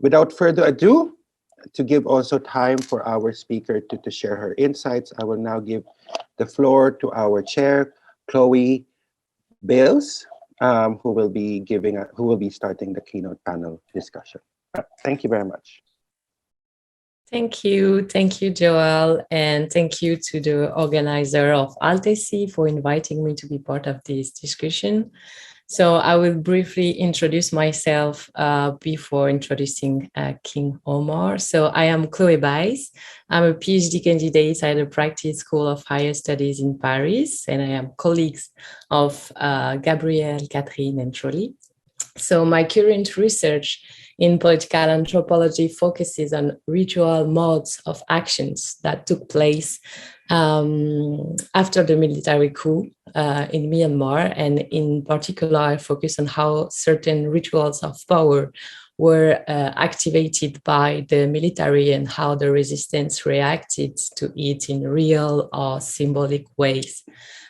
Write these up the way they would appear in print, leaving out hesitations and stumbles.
Without further ado, to give also time for our speaker to share her insights, I will now give the floor to our chair, Chloe Bales, who will be starting the keynote panel discussion. Thank you very much. Thank you, Joel, and thank you to the organizer of AlterSEA for inviting me to be part of this discussion. So I will briefly introduce myself before introducing Khin Ohmar. So I am Chloe Baez. I'm a PhD candidate at the Practice School of Higher Studies in Paris, and I am colleagues of Gabrielle, Catherine, and Trolley. So my current research in political anthropology focuses on ritual modes of actions that took place after the military coup in Myanmar, and in particular, I focus on how certain rituals of power were activated by the military and how the resistance reacted to it in real or symbolic ways.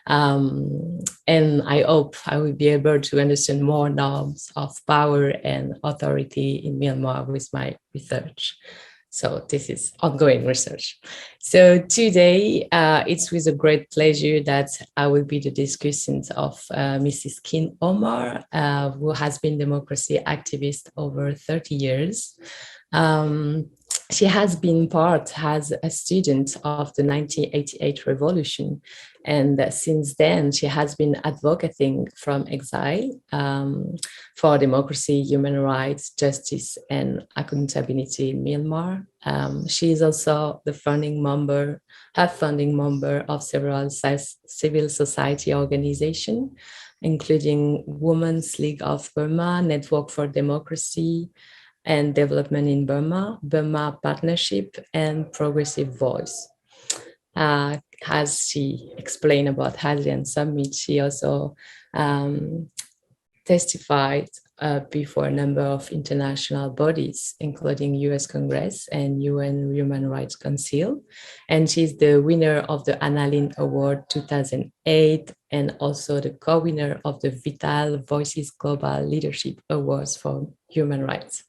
And I hope I will be able to understand more norms of power and authority in Myanmar with my research. So this is ongoing research. So today, it's with a great pleasure that I will be the discussant of Mrs. Khin Ohmar, who has been democracy activist over 30 years. She has been part as a student of the 1988 revolution. And since then, she has been advocating from exile for democracy, human rights, justice, and accountability in Myanmar. She is also the founding member of several civil society organizations, including Women's League of Burma, Network for Democracy and Development in Burma, Burma Partnership, and Progressive Voice. As she explained about ASEAN Summit, she also testified before a number of international bodies, including US Congress and UN Human Rights Council. And she's the winner of the Annalyn Award 2008 and also the co-winner of the Vital Voices Global Leadership Awards for Human Rights.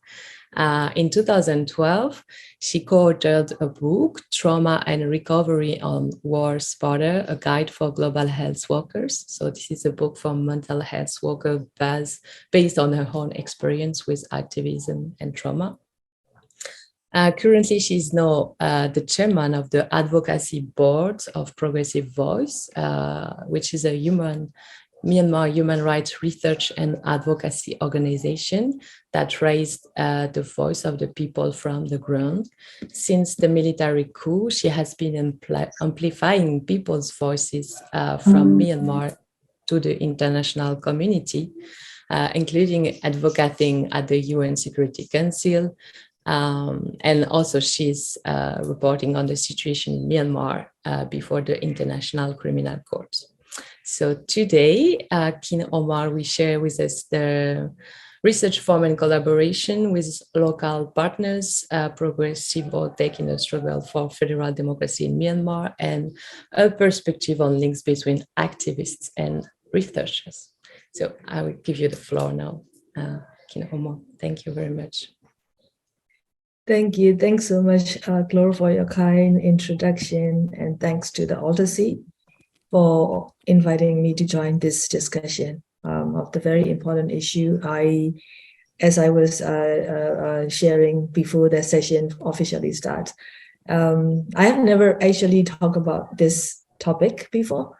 In 2012, she co-authored a book, Trauma and Recovery on War Spotter, a guide for global health workers. So this is a book for mental health workers based on her own experience with activism and trauma. Currently, she's now the chairman of the advocacy board of Progressive Voice, which is a Myanmar human rights research and advocacy organization that raised the voice of the people from the ground. Since the military coup, she has been amplifying people's voices from Myanmar to the international community, including advocating at the UN Security Council. And also she's reporting on the situation in Myanmar before the International Criminal Court. So today, Khin Ohmar will share with us the research form and collaboration with local partners, Progressive Voice taking a struggle for federal democracy in Myanmar, and a perspective on links between activists and researchers. So I will give you the floor now, Khin Ohmar. Thank you very much. Thank you. Thanks so much, Chloe, for your kind introduction, and thanks to the AlterSEA for inviting me to join this discussion of the very important issue. As I was sharing before the session officially starts, I have never actually talked about this topic before.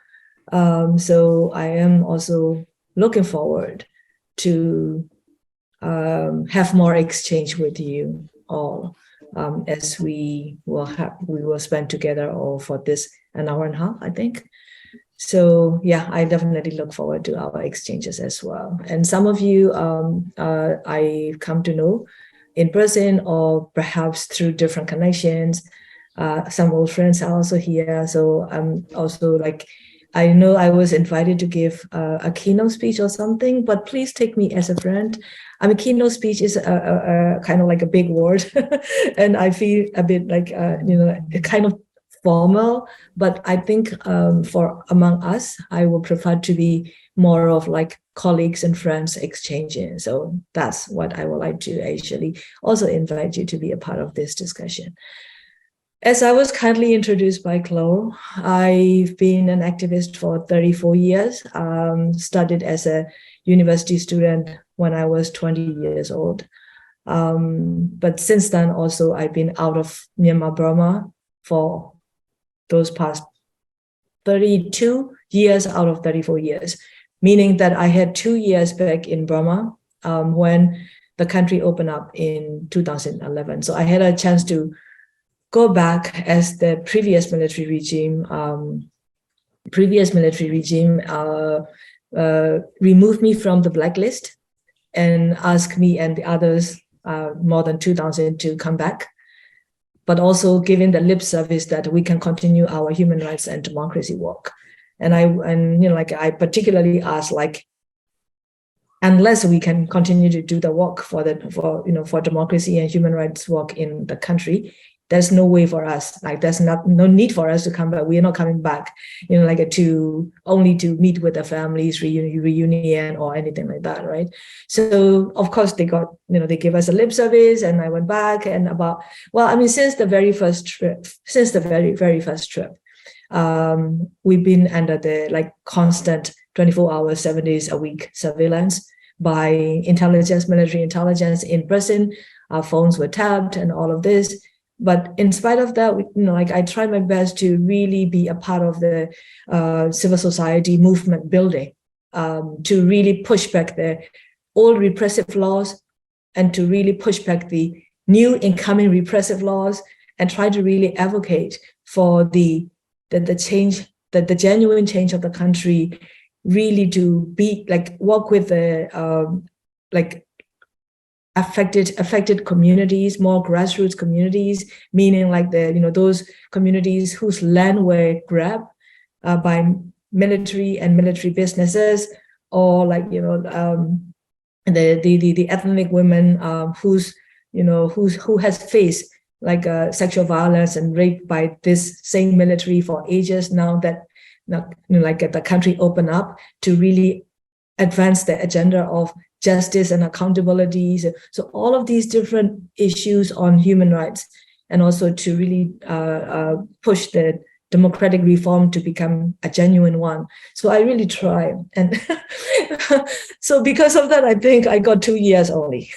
So I am also looking forward to have more exchange with you all as we will spend together all for this an hour and a half, I think. So yeah, I definitely look forward to our exchanges as well. And some of you I come to know in person or perhaps through different connections. Some old friends are also here. So I'm also I know I was invited to give a keynote speech or something, but please take me as a friend. I mean, keynote speech is a kind of like a big word, and I feel a bit like kind of formal. But I think for among us, I would prefer to be more of like colleagues and friends exchanging. So that's what I would like to actually also invite you to be a part of this discussion. As I was kindly introduced by Chloe, I've been an activist for 34 years, studied as a university student when I was 20 years old. But since then, also, I've been out of Myanmar, Burma for those past 32 years out of 34 years, meaning that I had 2 years back in Burma when the country opened up in 2011. So I had a chance to go back as the previous military regime removed me from the blacklist and asked me and the others, more than 2,000, to come back, but also giving the lip service that we can continue our human rights and democracy work. And I particularly asked, like, unless we can continue to do the work for democracy and human rights work in the country, there's no way for us, like there's no need for us to come back. We are not coming back, to only to meet with the families, reunion or anything like that, right? So of course they got, they gave us a lip service, and I went back, and since the very first trip, we've been under the constant 24 hours, 7 days a week surveillance by intelligence, military intelligence in person. Our phones were tapped and all of this. But in spite of that, I tried my best to really be a part of the civil society movement building, to really push back the old repressive laws and to really push back the new incoming repressive laws, and try to really advocate for the change, the genuine change of the country, really to be work with the affected communities, more grassroots communities, meaning those communities whose land were grabbed by military and military businesses, or the ethnic women who has faced sexual violence and rape by this same military for ages now, that the country opened up to really advance the agenda of justice and accountability. So all of these different issues on human rights, and also to really push the democratic reform to become a genuine one. So I really try. And so because of that, I think I got 2 years only.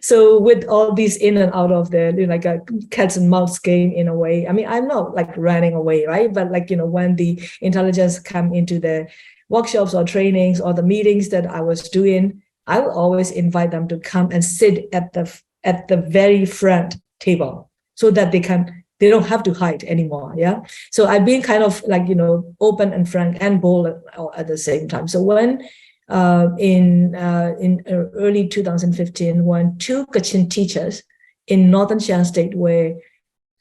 So with all these in and out of the a cats and mouse game in a way. I mean, I'm not running away, right? But when the intelligence come into the workshops or trainings or the meetings that I was doing, I will always invite them to come and sit at the very front table, so that they don't have to hide anymore. Yeah. So I've been kind of open and frank and bold at the same time. So when in early 2015, when 2 Kachin teachers in northern Shan State were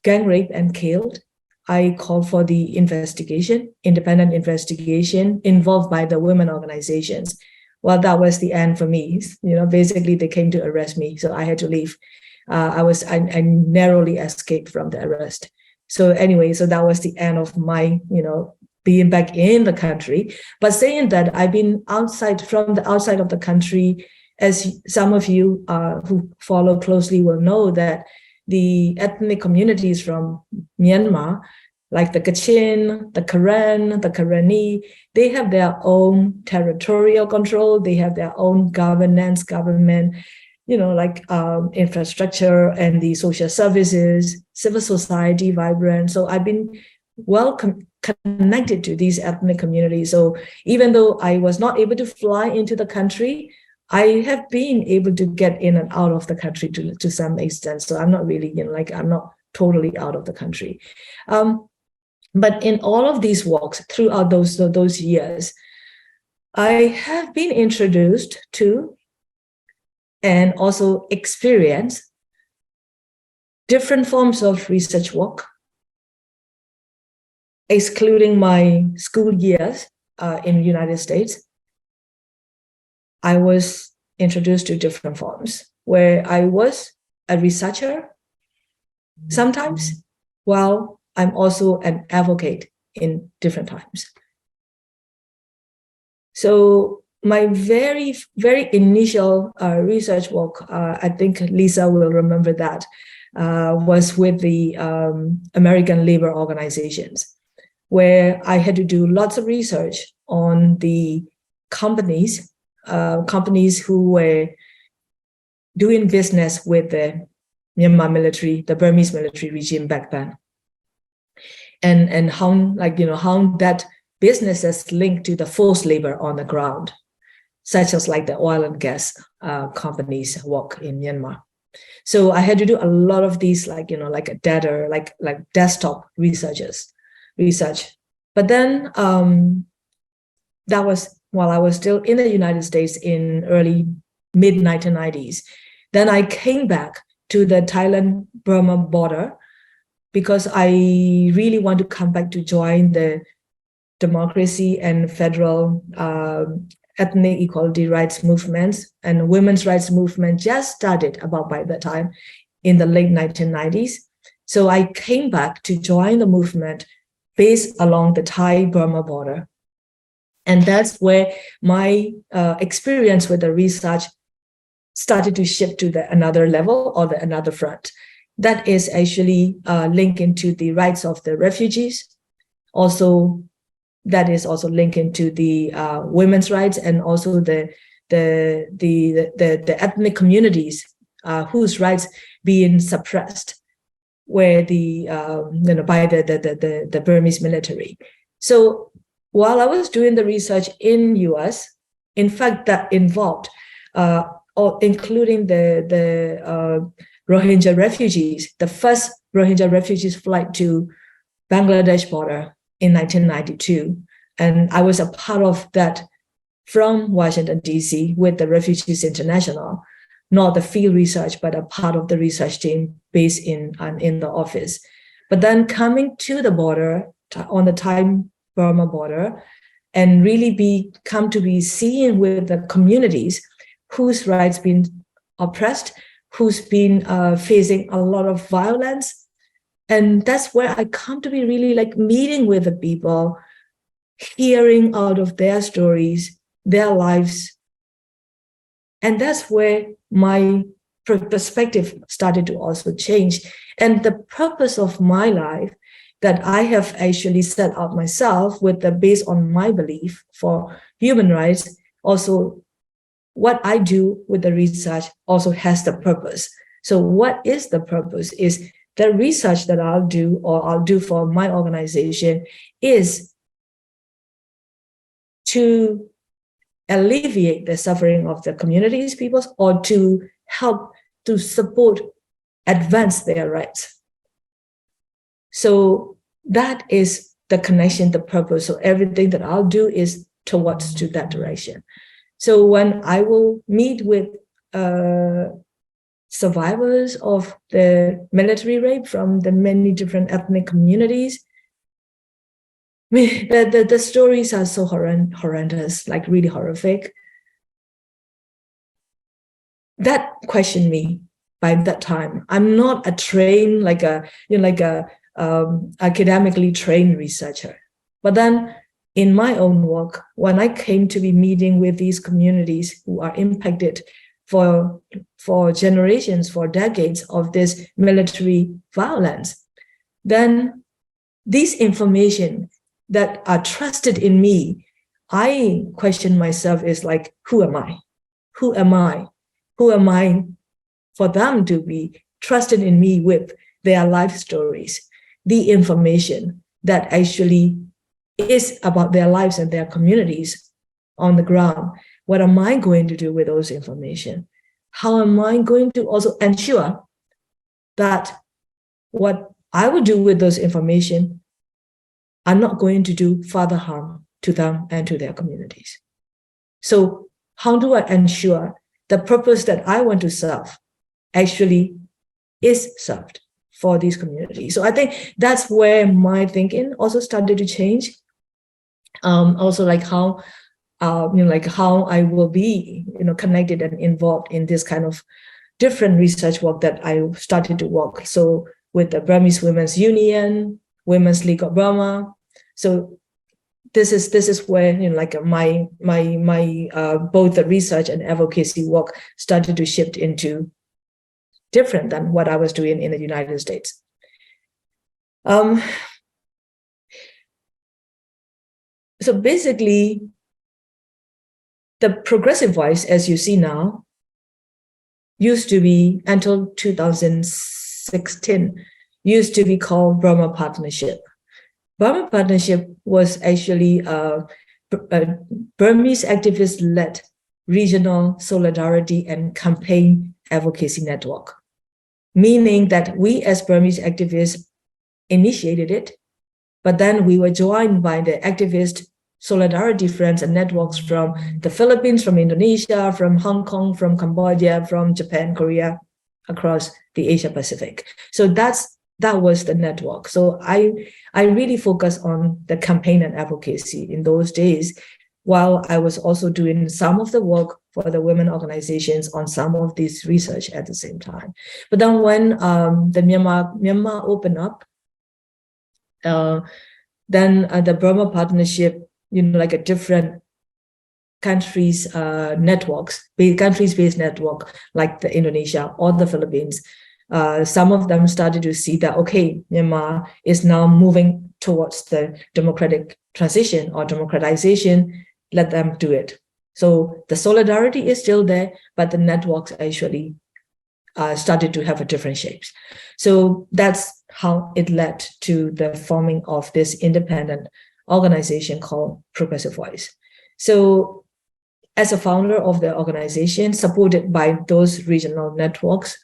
gang raped and killed, I called for the independent investigation involved by the women organizations. Well, that was the end for me. Basically they came to arrest me, so I had to leave. I narrowly escaped from the arrest. So anyway, so that was the end of my, being back in the country. But saying that, I've been from the outside of the country, as some of you who follow closely will know, that the ethnic communities from Myanmar, like the Kachin, the Karen, the Karenni, they have their own territorial control. They have their own government, infrastructure and the social services, civil society, vibrant. So I've been well connected to these ethnic communities. So even though I was not able to fly into the country, I have been able to get in and out of the country to some extent. So I'm not really, I'm not totally out of the country. But in all of these walks throughout those years, I have been introduced to and also experience different forms of research work, excluding my school years in the United States. I was introduced to different forms where I was a researcher sometimes, while I'm also an advocate in different times. So my very, very initial research work, I think Lisa will remember that, was with the American labor organizations, where I had to do lots of research on the companies who were doing business with the Myanmar military, the Burmese military regime back then, and how, like, how that business is linked to the forced labor on the ground, such as like the oil and gas companies work in Myanmar. So I had to do a lot of these, like, like a data, like desktop research. But then that was while I was still in the United States in mid 1990s. Then I came back to the Thailand-Burma border because I really want to come back to join the democracy and federal ethnic equality rights movements, and women's rights movement just started about by that time in the late 1990s. So I came back to join the movement based along the Thai-Burma border. And that's where my experience with the research started to shift to another level or another front. That is actually linked into the rights of the refugees. Also, that is also linked into the women's rights, and also the ethnic communities whose rights being suppressed, where by the Burmese military. So while I was doing the research in US, in fact, that involved including the Rohingya refugees, the first Rohingya refugees flight to Bangladesh border in 1992. And I was a part of that from Washington, D.C. with the Refugees International, not the field research, but a part of the research team based in the office. But then coming to the border, on the Thai-Burma border, and really come to be seen with the communities whose rights been oppressed, who's been facing a lot of violence. And that's where I come to be really like meeting with the people, hearing out of their stories, their lives. And that's where my perspective started to also change. And the purpose of my life that I have actually set out myself based on my belief for human rights, also what I do with the research also has the purpose. So what is the purpose is the research that I'll do for my organization is to alleviate the suffering of the communities, peoples, or to help to support, advance their rights. So that is the connection, the purpose. So everything that I'll do is towards to that direction. So when I will meet with survivors of the military rape from the many different ethnic communities, the stories are so horrendous, like really horrific. That questioned me by that time. I'm not a trained, academically trained researcher. But then in my own work, when I came to be meeting with these communities who are impacted for generations, for decades of this military violence, then this information that are trusted in me, I question myself is like, who am I? Who am I? Who am I for them to be trusted in me with their life stories, the information that actually is about their lives and their communities on the ground? What am I going to do with those information? How am I going to also ensure that what I would do with those information are not going to do further harm to them and to their communities? So how do I ensure the purpose that I want to serve actually is served for these communities? So I think that's where my thinking also started to change. Also like how how I will be, connected and involved in this kind of different research work that I started to work. So with the Burmese Women's Union, Women's League of Burma. So this is where, you know, like my both the research and advocacy work started to shift into different than what I was doing in the United States. So basically, the progressive voice, as you see now, used to be, until 2016, used to be called Burma Partnership. Burma Partnership was actually a Burmese activist-led regional solidarity and campaign advocacy network, meaning that we as Burmese activists initiated it, but then we were joined by the activist solidarity friends and networks from the Philippines, from Indonesia, from Hong Kong, from Cambodia, from Japan, Korea, across the Asia Pacific. So that was the network. So I really focused on the campaign and advocacy in those days, while I was also doing some of the work for the women organizations on some of this research at the same time. But then when the Myanmar opened up, then the Burma Partnership, you know, like a different countries countries-based network, like the Indonesia or the Philippines, some of them started to see that, okay, Myanmar is now moving towards the democratic transition or democratization, let them do it. So the solidarity is still there, but the networks actually started to have a different shapes. So that's how it led to the forming of this independent organization called Progressive Voice. So as a founder of the organization, supported by those regional networks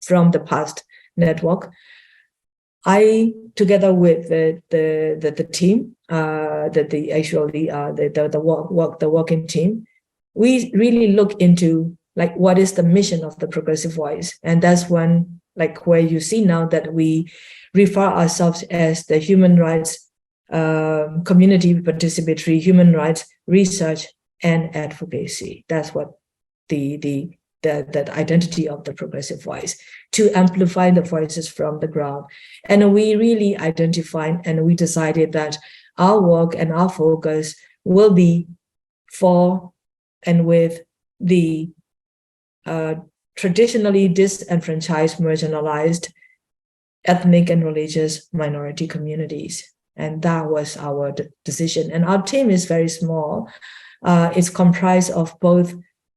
from the past network, I, together with the team, the working team, we really look into like what is the mission of the Progressive Voice, and that's when, like, where you see now that we refer ourselves as the human rights community participatory human rights research and advocacy. That's what the identity of the Progressive Voice, to amplify the voices from the ground. And we really identified and we decided that our work and our focus will be for and with the traditionally disenfranchised, marginalized ethnic and religious minority communities. And that was our decision. And our team is very small. It's comprised of both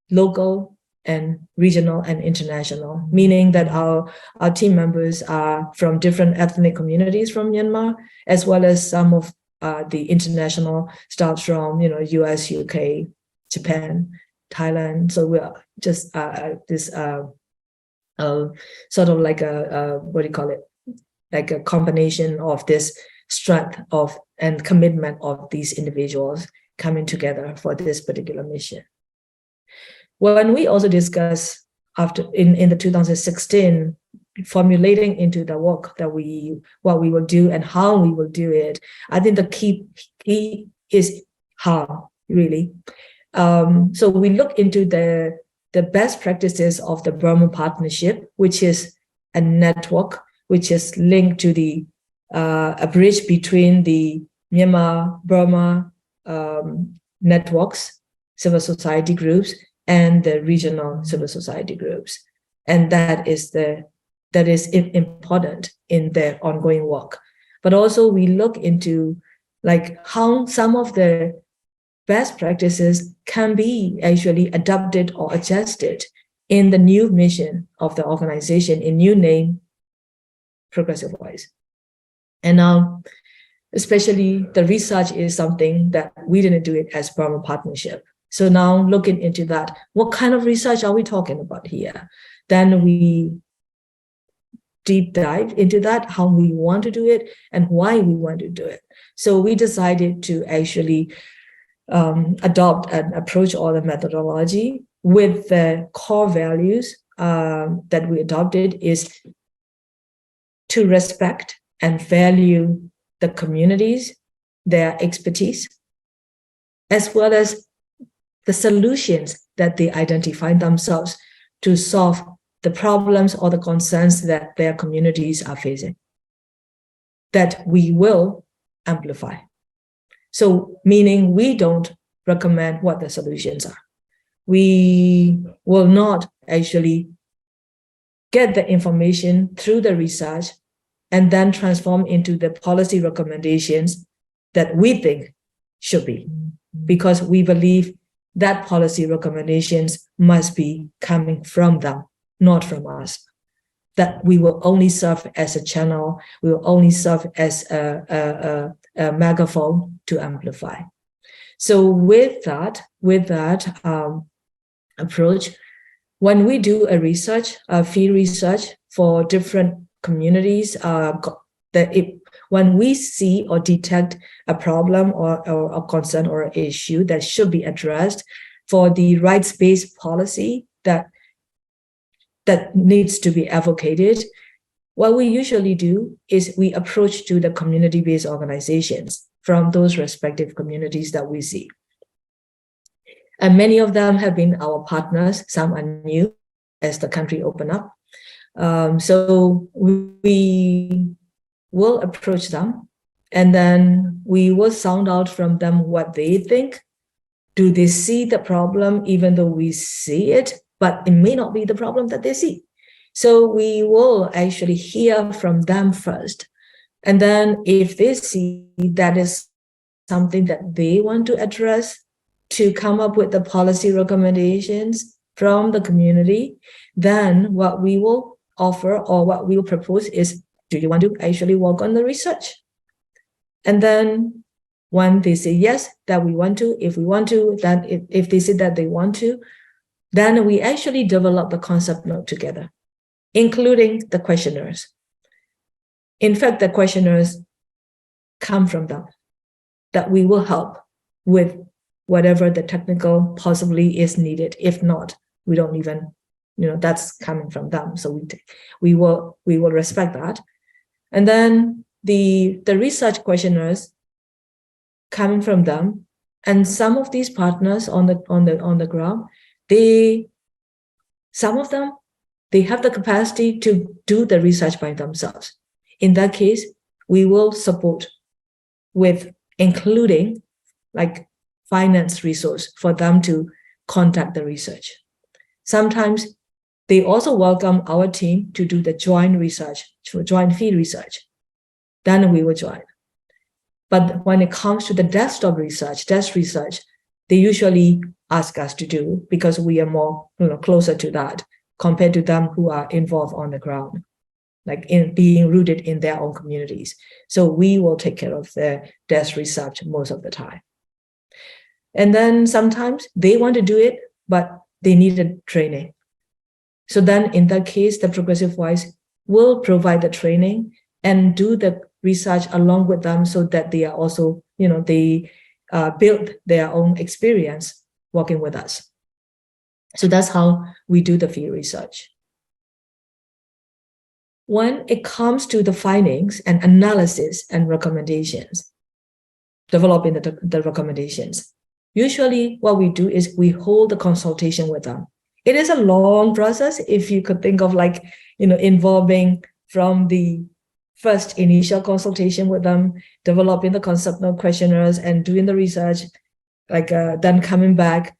local and regional and international, meaning that our team members are from different ethnic communities from Myanmar, as well as some of the international staff from, you know, US, UK, Japan, Thailand. So we're just this sort of like a what do you call it? Like a combination of this strength of and commitment of these individuals coming together for this particular mission. When we also discuss after in the 2016 formulating into the work that what we will do and how we will do it, I think the key is how, really. So we look into the best practices of the Burma Partnership, which is a network which is linked to a bridge between the Myanmar-Burma networks, civil society groups, and the regional civil society groups. And that is important in their ongoing work. But also we look into like how some of the best practices can be actually adopted or adjusted in the new mission of the organization, in new name, Progressive Voice. And now, especially the research is something that we didn't do it as Burma Partnership. So now looking into that, what kind of research are we talking about here? Then we deep dive into that, how we want to do it and why we want to do it. So we decided to actually adopt an approach or the methodology with the core values that we adopted is to respect and value the communities, their expertise, as well as the solutions that they identify themselves to solve the problems or the concerns that their communities are facing, that we will amplify. So meaning we don't recommend what the solutions are. We will not actually get the information through the research and then transform into the policy recommendations that we think should be, because we believe that policy recommendations must be coming from them, not from us. That we will only serve as a channel, we will only serve as a megaphone to amplify. So with that approach, when we do a research, field research for different communities, when we see or detect a problem or a concern or an issue that should be addressed for the rights-based policy that needs to be advocated, what we usually do is we approach to the community-based organizations from those respective communities that we see. And many of them have been our partners, some are new as the country open up. So we will approach them, and then we will sound out from them what they think. Do they see the problem even though we see it, but it may not be the problem that they see? So we will actually hear from them first. And then if they see that is something that they want to address, to come up with the policy recommendations from the community, then what we will offer or what we will propose is, do you want to actually work on the research? And then when they say yes, that we want to, if we want to, then if they say that they want to, then we actually develop the concept note together, including the questionnaires. In fact, the questionnaires come from them, that we will help with whatever the technical possibly is needed. If not, we don't even, that's coming from them. So we will respect that. And then the research questionnaires coming from them, and some of these partners on the ground, some of them, they have the capacity to do the research by themselves. In that case, we will support with including like finance resource for them to conduct the research. Sometimes they also welcome our team to do the joint research, joint field research. Then we will join. But when it comes to the desk research, they usually ask us to do, because we are more closer to that compared to them who are involved on the ground, like in being rooted in their own communities. So we will take care of the desk research most of the time. And then sometimes they want to do it, but they needed training. So then in that case, the Progressive Voice will provide the training and do the research along with them, so that they are also, they build their own experience working with us. So that's how we do the field research. When it comes to the findings and analysis and recommendations, developing the recommendations, usually what we do is we hold the consultation with them. It is a long process, if you could think of like, involving from the first initial consultation with them, developing the concept note questionnaires and doing the research, like then coming back,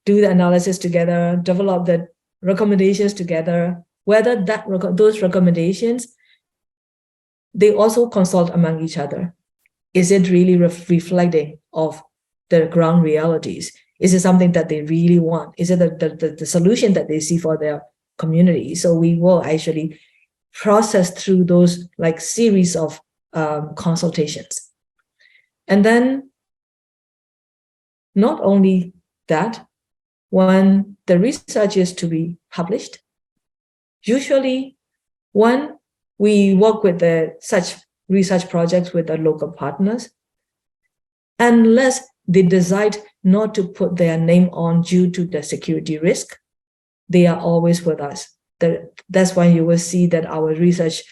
do the analysis together, develop the recommendations together, whether those recommendations, they also consult among each other. Is it really reflecting of the ground realities? Is it something that they really want? Is it the solution that they see for their community? So we will actually process through those like series of consultations. And then not only that, when the research is to be published, usually when we work with such research projects with the local partners, unless they decide not to put their name on due to the security risk, they are always with us. That's why you will see that our research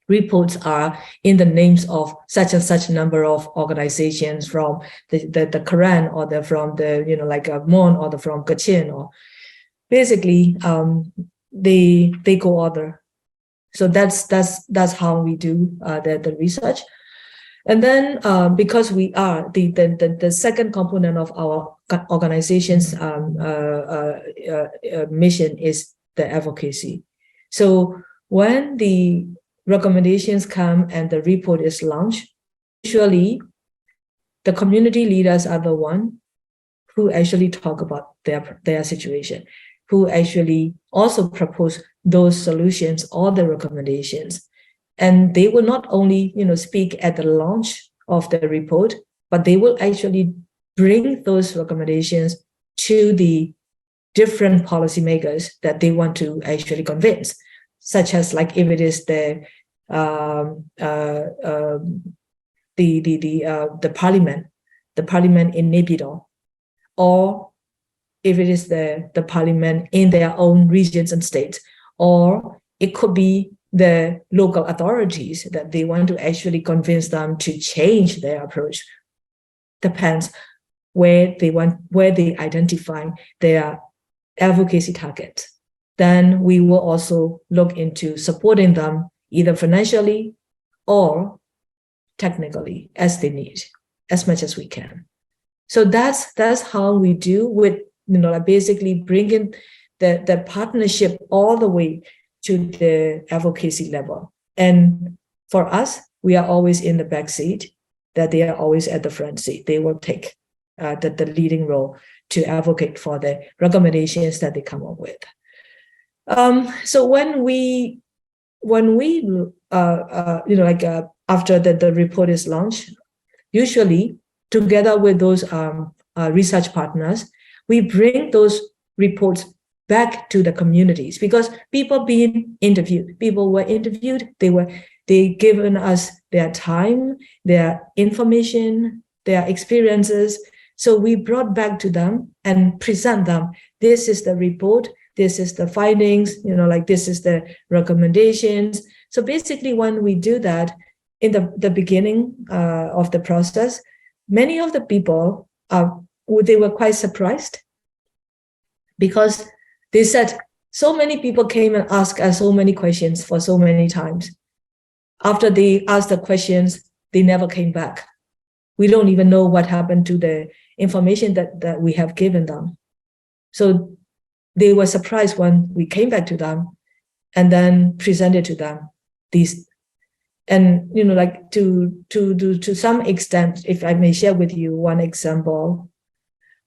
reports are in the names of such and such number of organizations from the Karen, or from the like a Mon, or from Kachin, or basically they go other. So that's how we do the research. And then because we are the second component of our organization's mission is the advocacy. So when the recommendations come and the report is launched, usually the community leaders are the one who actually talk about their situation, who actually also propose those solutions or the recommendations. And they will not only, speak at the launch of the report, but they will actually bring those recommendations to the different policymakers that they want to actually convince, such as like if it is the parliament in Naypyidaw, or if it is the parliament in their own regions and states, or it could be the local authorities that they want to actually convince them to change their approach. Depends where they identify their advocacy targets. Then we will also look into supporting them either financially or technically as they need, as much as we can. So that's how we do with, basically bringing the partnership all the way to the advocacy level. And for us, we are always in the back seat, that they are always at the front seat. They will take the leading role to advocate for the recommendations that they come up with. So when we after the report is launched, usually together with those research partners, we bring those reports back to the communities, because people were interviewed, they given us their time, their information, their experiences. So we brought back to them and present them, this is the report, this is the findings, this is the recommendations. So basically when we do that in the beginning of the process, many of the people, they were quite surprised, because they said, so many people came and asked us so many questions for so many times. After they asked the questions, they never came back. We don't even know what happened to the information that we have given them. So they were surprised when we came back to them and then presented to them these. And, to some extent, if I may share with you one example,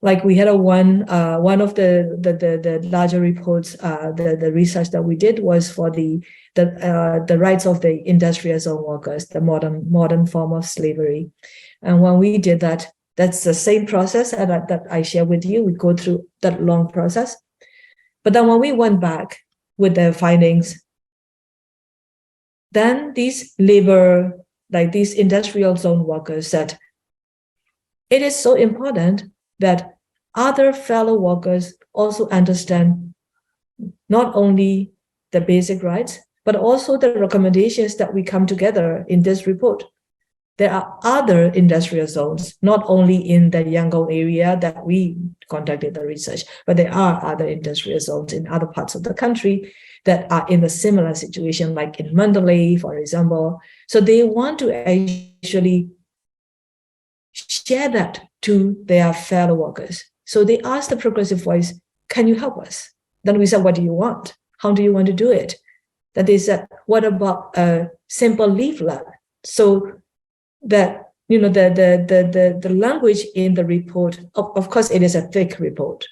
like we had one of the larger reports, the research that we did was for the rights of the industrial zone workers, the modern form of slavery. And when we did that, that's the same process that I share with you. We go through that long process. But then when we went back with the findings, then these these industrial zone workers said, it is so important that other fellow workers also understand not only the basic rights, but also the recommendations that we come together in this report. There are other industrial zones, not only in the Yangon area that we conducted the research, but there are other industrial zones in other parts of the country that are in a similar situation, like in Mandalay, for example. So they want to actually share that to their fellow workers. So they asked the Progressive Voice, can you help us? Then we said, what do you want? How do you want to do it? Then they said, what about a simple leaflet? So that, the language in the report, of course, it is a thick report,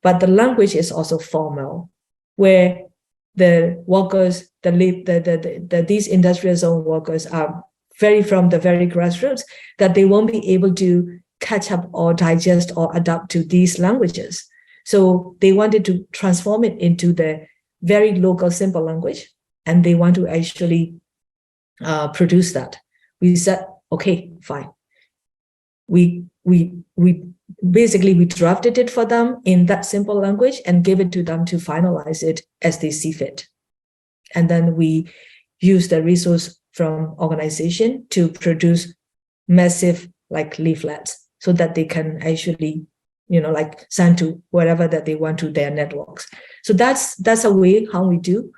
but the language is also formal, where the workers, these industrial zone workers are from the very grassroots, that they won't be able to catch up or digest or adapt to these languages. So they wanted to transform it into the very local, simple language, and they want to actually produce that. We said, okay, fine. We basically drafted it for them in that simple language and gave it to them to finalize it as they see fit. And then we use the resource from organization to produce massive leaflets so that they can actually, send to wherever that they want to their networks. So that's a way how we do.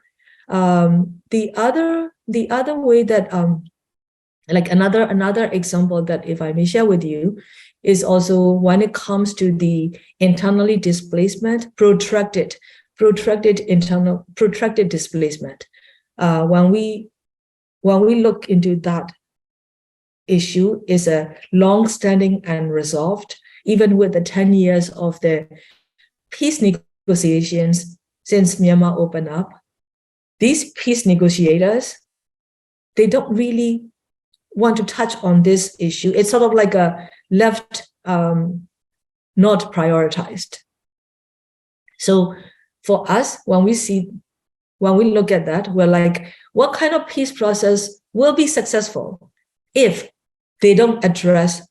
The other way that Like another example that, if I may share with you, is also when it comes to the internally displacement, protracted displacement. When we look into that issue, is a long-standing and resolved, even with the 10 years of the peace negotiations since Myanmar opened up. These peace negotiators, they don't really want to touch on this issue. It's sort of like a left, not prioritized. So for us, when we look at that, we're like, what kind of peace process will be successful if they don't address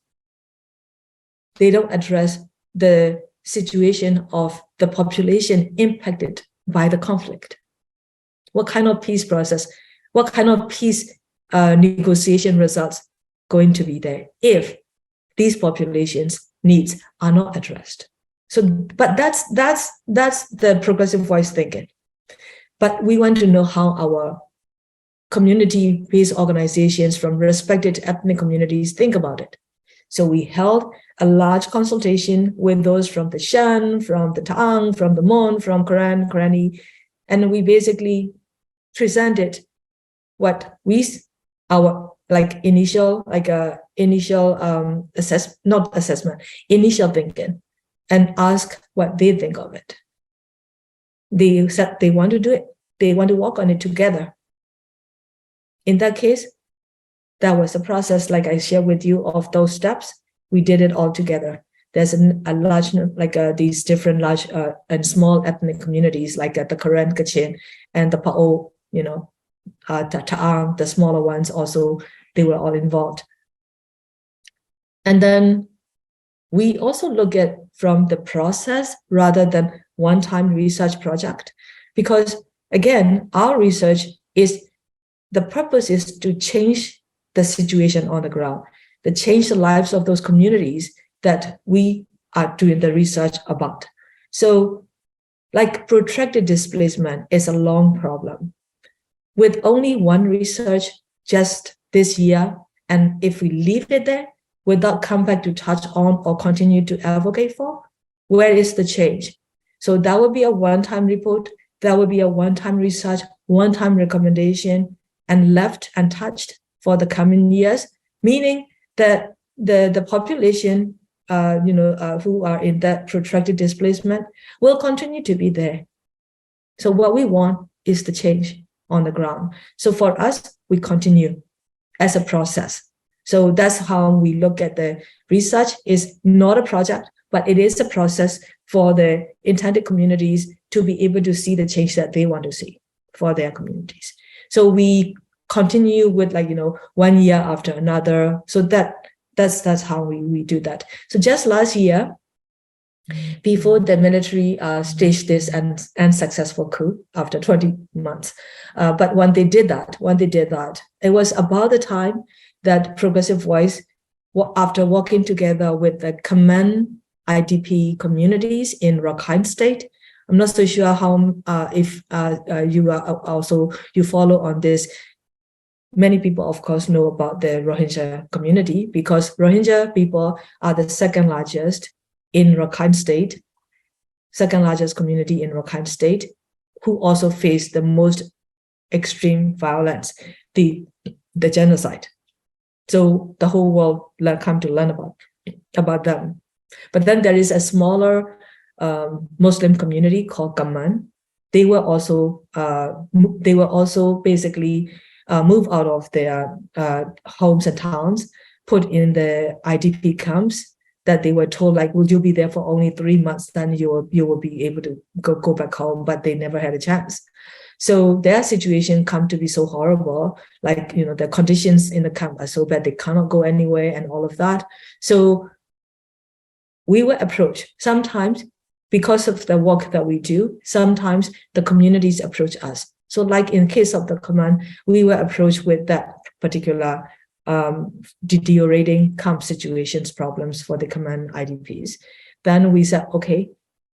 the situation of the population impacted by the conflict? What kind of peace process, what kind of peace negotiation results going to be there if these populations' needs are not addressed? So, but that's the progressive voice thinking. But we want to know how our community-based organizations from respected ethnic communities think about it. So we held a large consultation with those from the Shan, from the Taang, from the Mon, from Koran, Korani, and we basically presented what initial thinking, and ask what they think of it. They said they want to do it. They want to work on it together. In that case, that was the process, like I shared with you, of those steps. We did it all together. There's a large, these different large and small ethnic communities, like the Karen, Kachin, and the Pa'o, Ta'ang, the smaller ones also, they were all involved. And then we also look at from the process rather than one-time research project, because again, our research the purpose is to change the situation on the ground, to change the lives of those communities that we are doing the research about. So like protracted displacement is a long problem. With only one research just this year, and if we leave it there without come back to touch on or continue to advocate for, where is the change? So that would be a one-time report, that would be a one-time research, one-time recommendation, and left untouched for the coming years, meaning that the population who are in that protracted displacement will continue to be there. So what we want is the change on the ground. So for us, we continue as a process. So that's how we look at the research. Is not a project, but it is a process for the intended communities to be able to see the change that they want to see for their communities. So we continue with 1 year after another. So that's how we do that. So just last year, before the military staged this unsuccessful coup after 20 months. But when they did that, it was about the time that Progressive Voice, after working together with the command IDP communities in Rakhine State, I'm not so sure how if you are also you follow on this. Many people, of course, know about the Rohingya community because Rohingya people are the second largest in Rakhine State, second largest community in Rakhine State, who also face the most extreme violence, the genocide. So the whole world come to learn about them. But then there is a smaller Muslim community called Kamman. They were also basically moved out of their homes and towns, put in the IDP camps that they were told, will you be there for only 3 months, then you will be able to go back home, but they never had a chance. So their situation come to be so horrible, the conditions in the camp are so bad, they cannot go anywhere and all of that. So we were approached. Sometimes, because of the work that we do, sometimes the communities approach us. So like in case of the command, we were approached with that particular deteriorating camp situations problems for the command IDPs. Then we said, okay,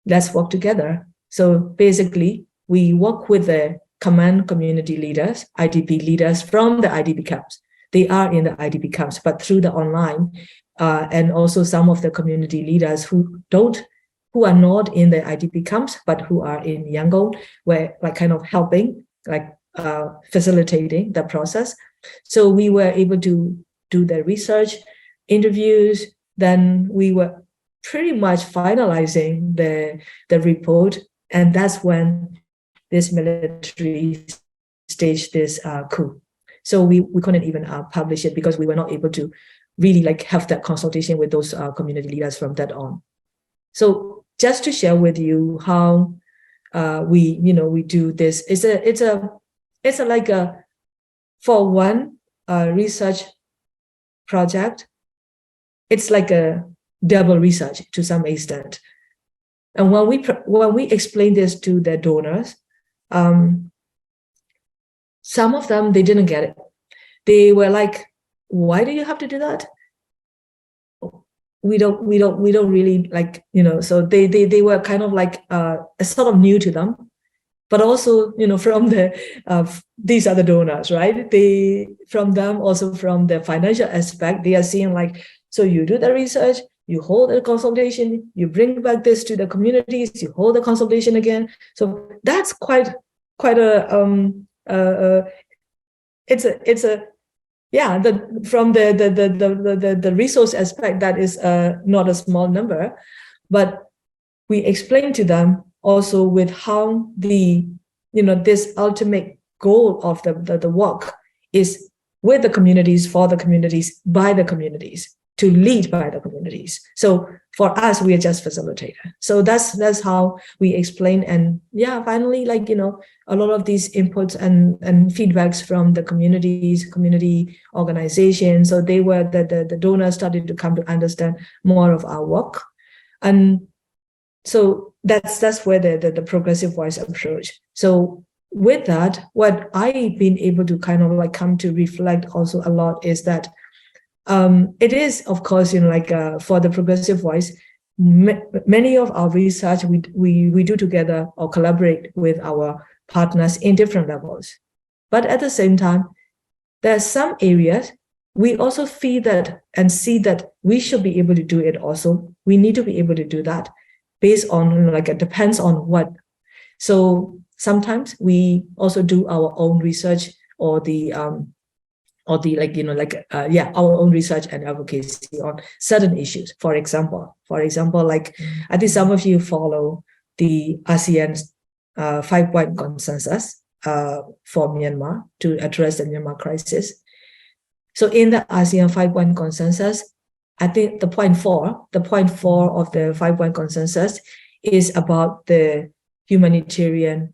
let's work together. So basically, we work with the command community leaders, IDP leaders from the IDP camps. they are in the IDP camps, but through the online, and also some of the community leaders who are not in the IDP camps, but who are in Yangon, were like kind of helping, like facilitating the process. So we were able to do the research, interviews, then we were pretty much finalizing the report. And that's when this military staged this coup. So we couldn't even publish it because we were not able to really like have that consultation with those community leaders from that on. So just to share with you how we do this, it's a like a, for one research project, it's like a double research to some extent. And when we explain this to the donors, some of them, they didn't get it. They were like, why do you have to do that? We don't really like, so they were kind of like sort of new to them. But also, from these are the donors, right? From them, also from the financial aspect, they are seeing like, so you do the research, you hold a consultation, you bring back this to the communities, you hold the consultation again. So that's quite a yeah, from the resource aspect, that is not a small number, but we explain to them also with how this ultimate goal of the work is with the communities, for the communities, by the communities, to lead by the communities. So for us, we are just facilitator. So that's how we explain. And yeah, finally, like, a lot of these inputs and feedbacks from the communities, community organizations. So they were the donors started to come to understand more of our work. And so that's where the progressive voice approach. So with that, what I've been able to kind of like come to reflect also a lot is that it is, of course, for the progressive voice, many of our research we do together or collaborate with our partners in different levels. But at the same time, there are some areas we also feel that and see that we should be able to do it also. We need to be able to do that based on it depends on what. So sometimes we also do our own research or our own research and advocacy on certain issues. For example, like I think some of you follow the ASEAN's 5-point consensus for Myanmar to address the Myanmar crisis. So in the ASEAN 5-point consensus, I think the point four of the 5-point consensus is about the humanitarian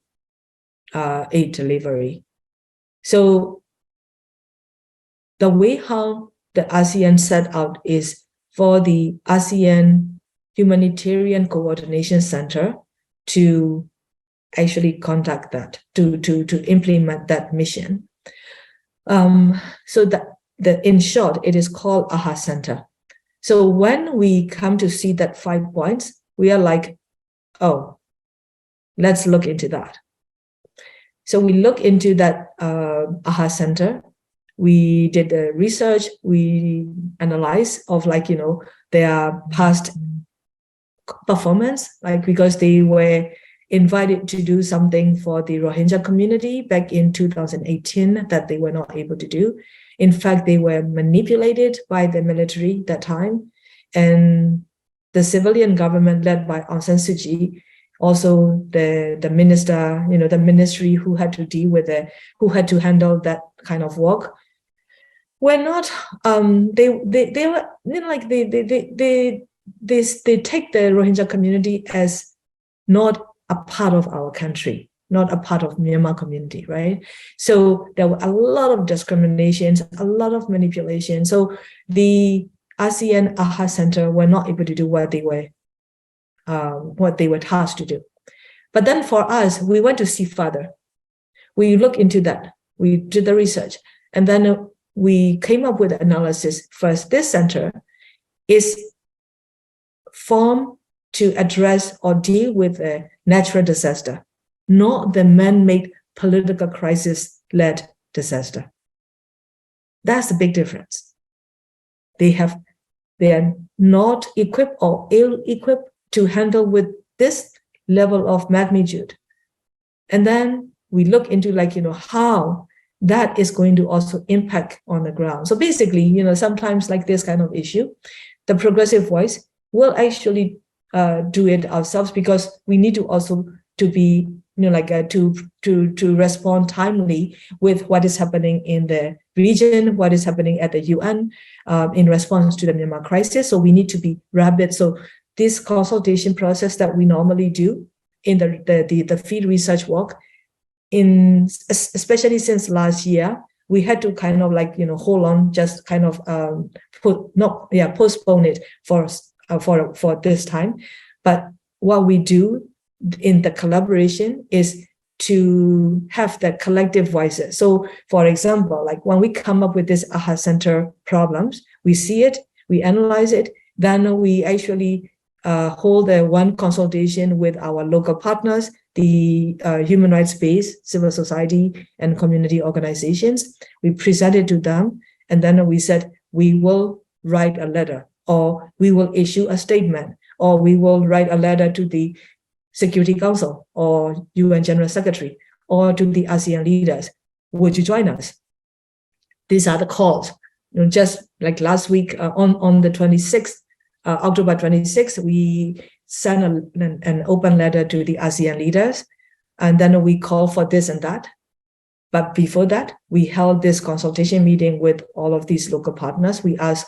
aid delivery. So the way how the ASEAN set out is for the ASEAN Humanitarian Coordination Center to actually conduct that, to implement that mission. So that in short, it is called AHA Center. So when we come to see that 5 points, we are like, oh, let's look into that. So we look into that AHA Center. We did the research, we analyzed of their past performance, because they were invited to do something for the Rohingya community back in 2018 that they were not able to do. In fact, they were manipulated by the military that time, and the civilian government led by Aung San Suu Kyi, also the minister, the ministry who had to deal with who had to handle that kind of work, were not. They were they take the Rohingya community as not a part of our country, not a part of Myanmar community, right? So there were a lot of discriminations, a lot of manipulation. So the ASEAN AHA Center were not able to do what they were tasked to do. But then for us, we went to see further. We looked into that. We did the research, and then we came up with analysis. First, this center is formed to address or deal with a natural disaster, not the man-made political crisis-led disaster. That's the big difference. They are not equipped or ill-equipped to handle with this level of magnitude. And then we look into how that is going to also impact on the ground. So basically, sometimes like this kind of issue, the progressive voice will actually do it ourselves, because we need to also to be to respond timely with what is happening in the region, what is happening at the UN in response to the Myanmar crisis. So we need to be rapid. So this consultation process that we normally do in the field research work, especially since last year, we had to kind of hold on, just kind of postpone it for this time. But what we do in the collaboration is to have that collective voices. So for example, like when we come up with this AHA Center problems, we see it, we analyze it, then we actually hold one consultation with our local partners, the human rights-based civil society and community organizations. We presented to them, and then we said, we will write a letter, or we will issue a statement, or we will write a letter to the Security Council or UN General Secretary or to the ASEAN leaders. Would you join us? These are the calls. Just like last week on the 26th, October 26th, we sent an open letter to the ASEAN leaders, and then we call for this and that. But before that, we held this consultation meeting with all of these local partners. We asked,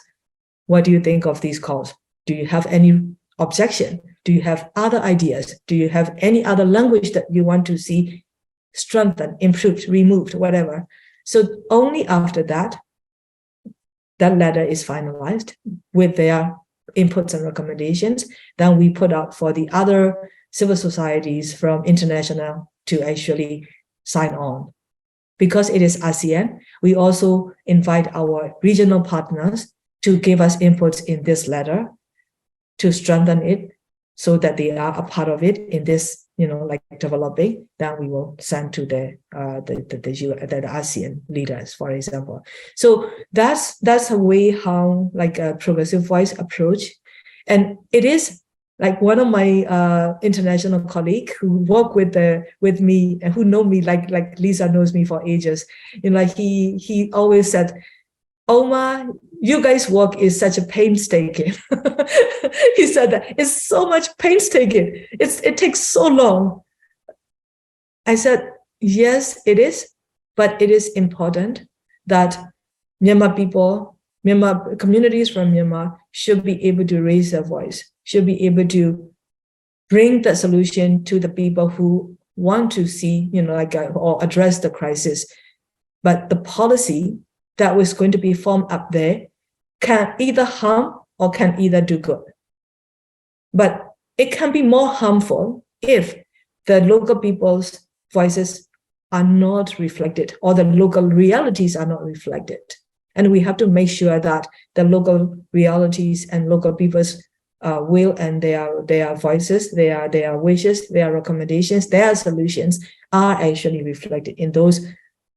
what do you think of these calls? Do you have any objection? Do you have other ideas? Do you have any other language that you want to see strengthened, improved, removed, whatever? So only after that, that letter is finalized with their inputs and recommendations. Then we put out for the other civil societies from international to actually sign on. Because it is ASEAN, we also invite our regional partners to give us inputs in this letter to strengthen it, so that they are a part of it in this, developing. Then we will send to the ASEAN leaders, for example. So that's a way how a progressive voice approach, and it is like one of my international colleagues who work with me and who know me, like Lisa knows me for ages. He always said, Omar, you guys' work is such a painstaking. He said that it's so much painstaking. It takes so long. I said, yes, it is, but it is important that Myanmar communities from Myanmar should be able to raise their voice, should be able to bring the solution to the people who want to see, or address the crisis. But the policy that was going to be formed up there can either harm or can either do good. But it can be more harmful if the local people's voices are not reflected, or the local realities are not reflected. And we have to make sure that the local realities and local people's will and their voices, their wishes, their recommendations, their solutions are actually reflected in those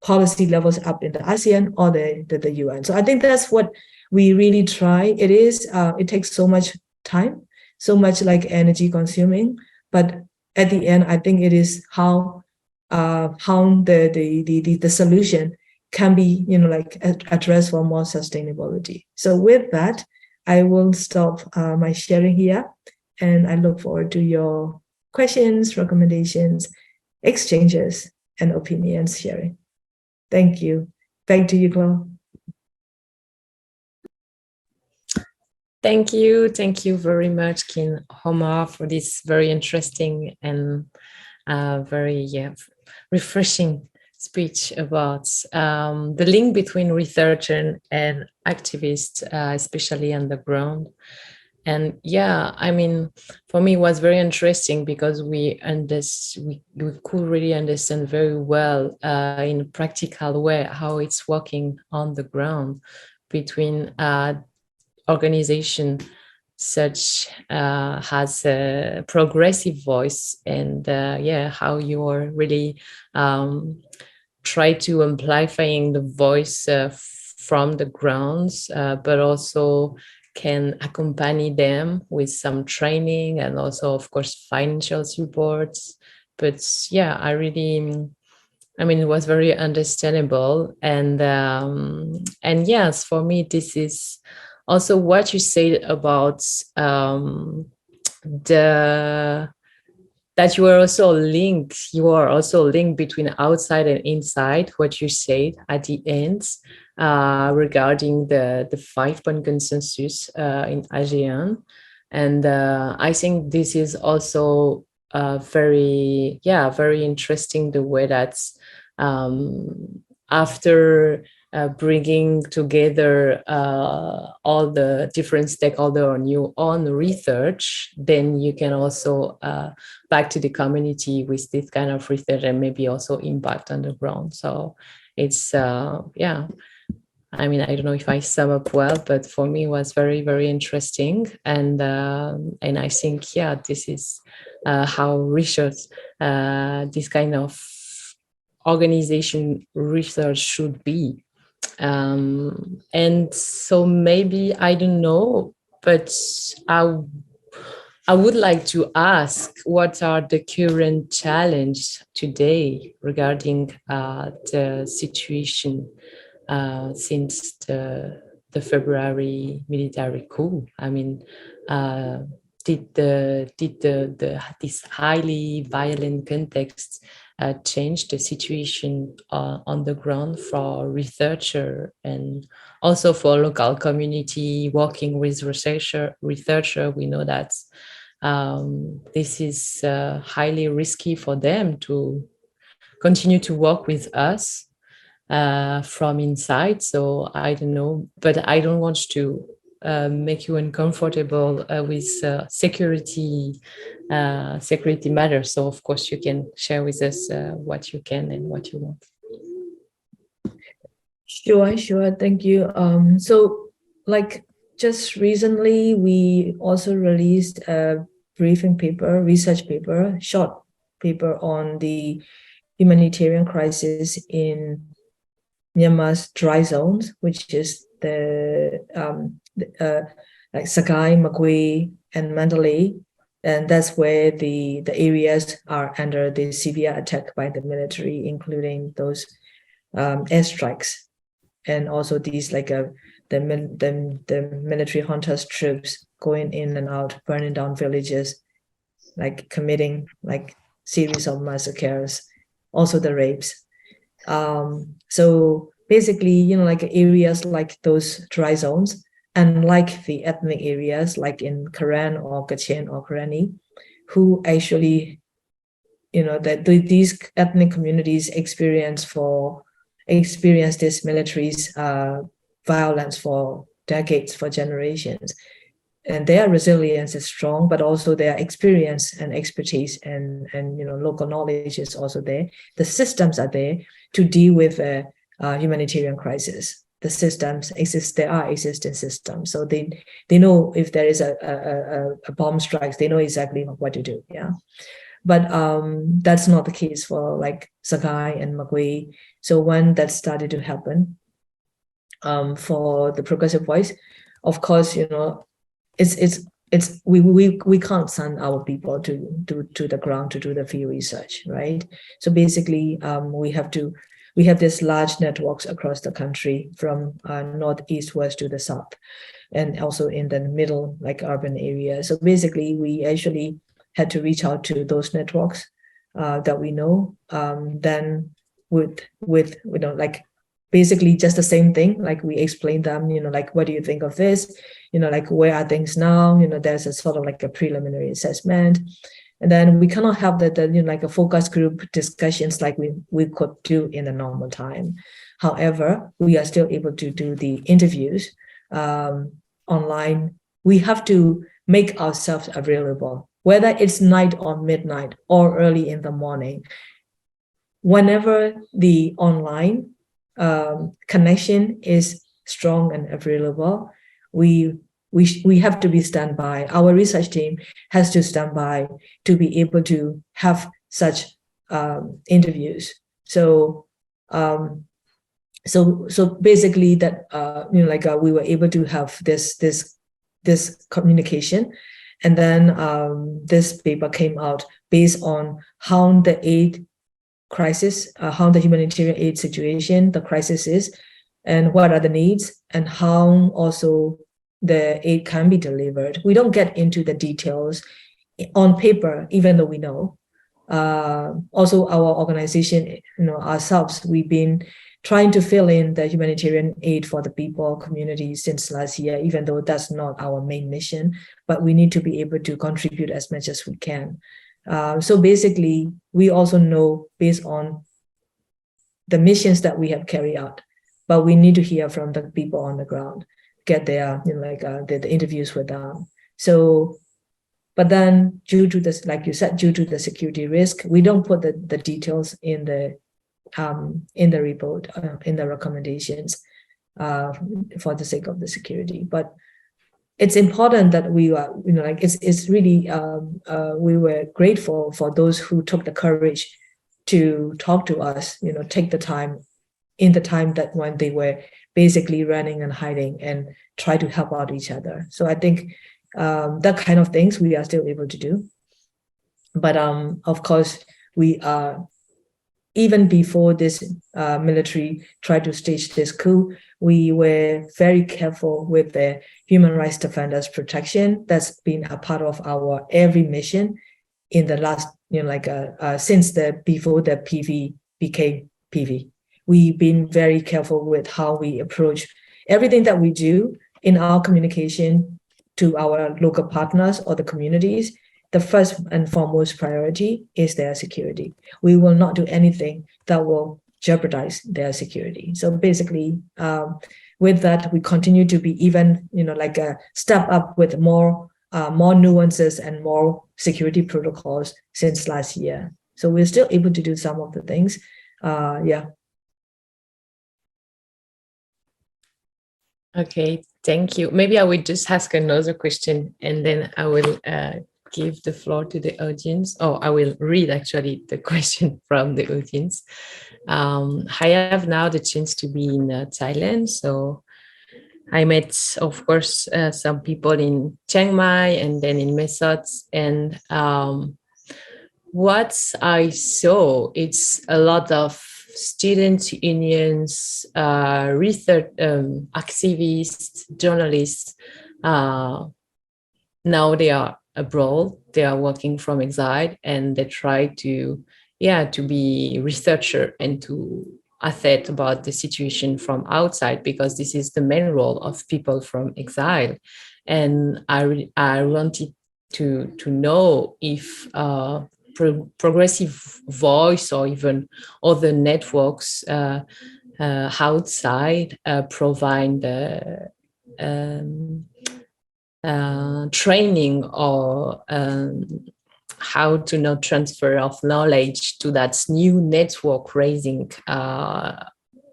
policy levels up in the ASEAN or the UN. So I think that's what we really try. It takes so much time, so much energy consuming, but at the end, I think it is how the solution can be addressed for more sustainability. So with that, I will stop my sharing here, and I look forward to your questions, recommendations, exchanges, and opinions sharing. Thank you. Back to you, Chloe. Thank you. Thank you very much, Khin Ohmar, for this very interesting and very refreshing speech about the link between researcher and activists, especially on the ground. And for me, it was very interesting because we could really understand very well in a practical way how it's working on the ground between organization such has a progressive voice, and how you are really try to amplifying the voice from the grounds, but also can accompany them with some training and also, of course, financial supports. But yeah, it was very understandable. And yes, for me, this is also what you said about that you are also linked between outside and inside, what you said at the end regarding the 5-point consensus in ASEAN. And I think this is also very interesting, the way that after bringing together all the different stakeholders on your own research, then you can also back to the community with this kind of research and maybe also impact on the ground. So it's I don't know if I sum up well, but for me it was very, very interesting. And I think, this is how research, this kind of organization research should be. And so maybe, I don't know, but I would like to ask, what are the current challenges today regarding the situation since the February military coup? Did this highly violent context change the situation on the ground for researcher and also for local community working with researcher? We know that this is highly risky for them to continue to work with us from inside. So I don't know, but I don't want to make you uncomfortable with security matters. So of course you can share with us what you can and what you want. Sure. Thank you. So like just recently, we also released a briefing paper, research paper, short paper on the humanitarian crisis in Myanmar's dry zones, which is like Sakai, Magui, and Mandalay, and that's where the areas are under the severe attack by the military, including those airstrikes, and also these like the military hunters troops going in and out, burning down villages, like committing like series of massacres, also the rapes. So basically, like areas like those dry zones, and like the ethnic areas like in Karen or Kachin or Karenni, who actually, that these ethnic communities experience this military's violence for decades, for generations. And their resilience is strong, but also their experience and expertise and local knowledge is also there. The systems are there to deal with a humanitarian crisis. The systems exist. There are existing systems, so they know if there is a bomb strikes, they know exactly what to do. Yeah, but that's not the case for like Sakai and Magui. So when that started to happen, for the Progressive Voice, of course, we can't send our people to the ground to do the field research, right? So basically, we have these large networks across the country from northeast west to the south, and also in the middle, like urban areas. So basically, we actually had to reach out to those networks that we know. Then with like basically just the same thing, like we explained them, like, what do you think of this? Like, where are things now? There's a sort of like a preliminary assessment. And then we cannot have like a focus group discussions like we could do in the normal time. However, we are still able to do the interviews online. We have to make ourselves available, whether it's night or midnight or early in the morning. Whenever the online connection is strong and available, we have to be standby. Our research team has to stand by to be able to have such interviews. So so basically that we were able to have this communication, and then this paper came out based on how the aid crisis, how the humanitarian aid situation, the crisis is, and what are the needs, and how also the aid can be delivered. We don't get into the details on paper, even though we know. Also, our organization, ourselves, we've been trying to fill in the humanitarian aid for the people, communities since last year, even though that's not our main mission, but we need to be able to contribute as much as we can. So basically, we also know based on the missions that we have carried out, but we need to hear from the people on the ground, get their, the interviews with them. So, but then due to this, like you said, due to the security risk, we don't put the details in the report, in the recommendations, for the sake of the security. But it's important that we are, it's really, we were grateful for those who took the courage to talk to us, take the time, in the time that when they were basically running and hiding, and try to help out each other. So I think that kind of things we are still able to do. But of course, we are, even before this military tried to stage this coup, we were very careful with the human rights defenders protection. That's been a part of our every mission in the last, since before the PV became PV. We've been very careful with how we approach everything that we do in our communication to our local partners or the communities. The first and foremost priority is their security. We will not do anything that will jeopardize their security. So basically, with that, we continue to be even, step up with more nuances and more security protocols since last year. So we're still able to do some of the things. Yeah. Okay, thank you. Maybe I will just ask another question, and then I will give the floor to the audience. Oh, I will read actually the question from the audience. I have now the chance to be in Thailand. So I met, of course, some people in Chiang Mai and then in Mesots. And what I saw, it's a lot of student unions, research activists, journalists. Now they are abroad, they are working from exile, and they try to be researcher and to assess about the situation from outside, because this is the main role of people from exile. And I wanted to know if progressive voice or even other networks outside provide training or how to know transfer of knowledge to that new network raising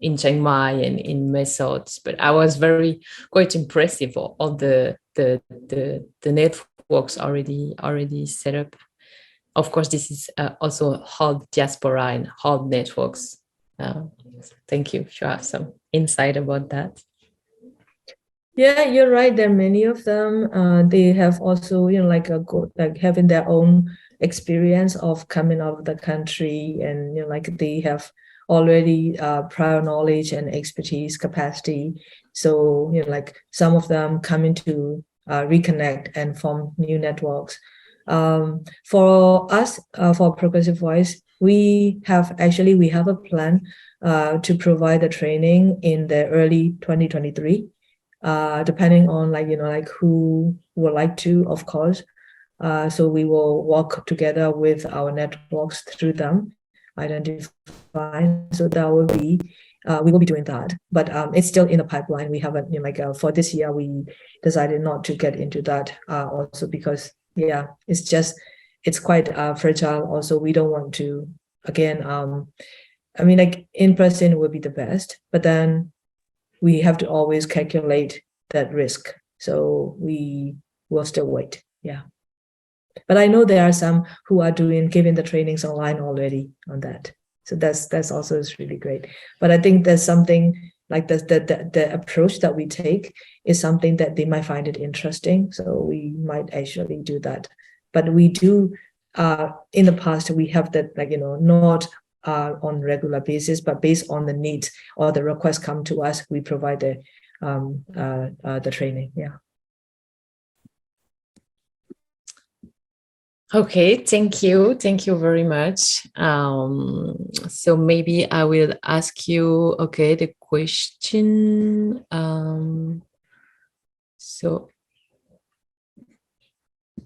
in Chiang Mai and in Mesots. But I was quite impressive of the networks already set up. Of course, this is also whole diaspora and whole networks. Thank you if you have some insight about that. Yeah, you're right. There are many of them. They have also, having their own experience of coming out of the country, and they have already prior knowledge and expertise capacity. So some of them coming to reconnect and form new networks. For us, for Progressive Voice, we have a plan to provide the training in the early 2023. Depending on who would like to, of course. So we will work together with our networks through them, identify. So that will be, we will be doing that, but it's still in the pipeline. We haven't, for this year, we decided not to get into that also because, it's quite fragile. Also, we don't want to, again, in person would be the best, but then we have to always calculate that risk. So we will still wait. Yeah. But I know there are some who are giving the trainings online already on that. So that's also is really great. But I think there's something like the approach that we take is something that they might find it interesting. So we might actually do that. But we do, in the past, we have that, like, not on regular basis, but based on the needs or the requests come to us, we provide the training. Yeah. Okay, thank you very much. So maybe I will ask you, okay, the question. So,